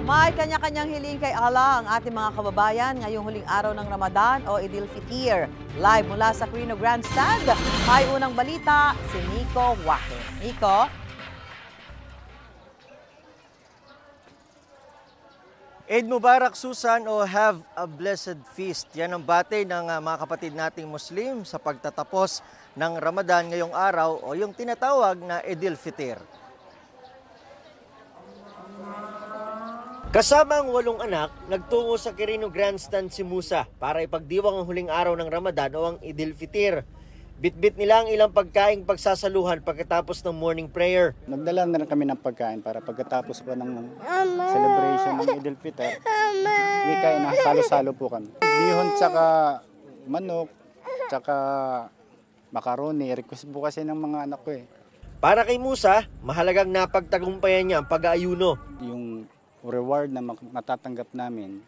May kanya-kanyang hiling kay Allah ang ating mga kababayan ngayong huling araw ng Ramadan o Eid al-Fitr. Live mula sa Quirino Grandstand, may unang balita si Nico Wahe. Nico? Eid Mubarak, Susan, o have a blessed feast. Yan ang bate ng mga kapatid nating Muslim sa pagtatapos ng Ramadan ngayong araw o yung tinatawag na Eid al-Fitr. Kasama ang 8 anak, nagtungo sa Quirino Grandstand si Musa para ipagdiwang ang huling araw ng Ramadan o ang Eid al-Fitr. Bit-bit nila ang ilang pagkaing pagsasaluhan pagkatapos ng morning prayer. Nagdala na rin kami ng pagkain para pagkatapos po ng celebration ng Eid al-Fitr, may kain na salo-salo po kami. Bihon tsaka manok, tsaka macaroni, request po kasi ng mga anak ko eh. Para kay Musa, mahalagang napagtagumpayan niya ang pag-aayuno. Yung reward na matatanggap namin,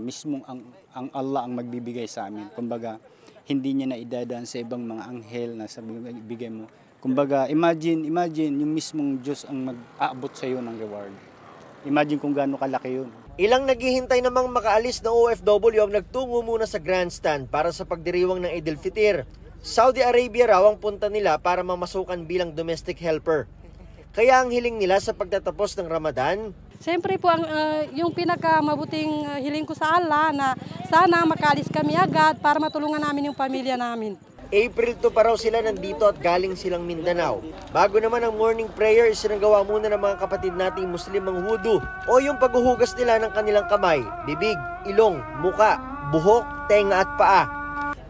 mismo ang Allah ang magbibigay sa amin. Kumbaga, hindi niya na idadaan sa ibang mga anghel na bigay mo. Kumbaga, imagine yung mismong Diyos ang mag-aabot sa iyo ng reward. Imagine kung gaano kalaki yun. Ilang naghihintay namang makaalis na OFW ang nagtungo muna sa grandstand para sa pagdiriwang ng Eid al-Fitr. Saudi Arabia raw ang punta nila para mamasukan bilang domestic helper. Kaya ang hiling nila sa pagtatapos ng Ramadan, siyempre po, yung pinakamabuting hiling ko sa Allah na sana makaalis kami agad para matulungan namin yung pamilya namin. April 2 pa raw sila nandito at galing silang Mindanao. Bago naman ang morning prayer, isinagawa muna ng mga kapatid nating Muslim ang wudu o yung paghuhugas nila ng kanilang kamay, bibig, ilong, muka, buhok, tenga at paa.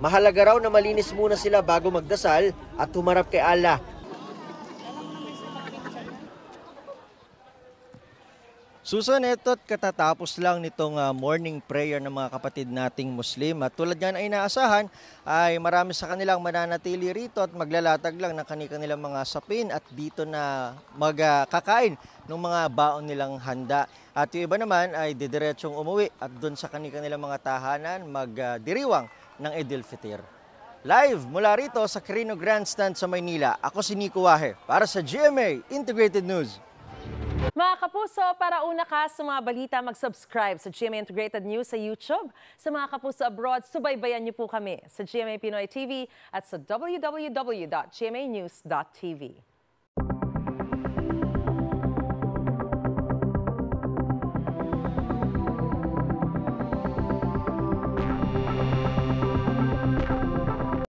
Mahalaga raw na malinis muna sila bago magdasal at humarap kay Allah. Susan, ito't katatapos lang nitong morning prayer ng mga kapatid nating Muslim. At tulad yan ay naasahan, ay marami sa kanilang mananatili rito at maglalatag lang ng kanilang mga sapin at dito na magkakain ng mga baon nilang handa. At yung iba naman ay didiretsong umuwi at doon sa kanilang mga tahanan magdiriwang ng Eid al-Fitr. Live mula rito sa Quirino Grandstand sa Maynila, ako si Nico Wahe para sa GMA Integrated News. Mga kapuso, para una ka sa mga balita, mag-subscribe sa GMA Integrated News sa YouTube. Sa mga kapuso abroad, subaybayan niyo po kami sa GMA Pinoy TV at sa www.gmanews.tv.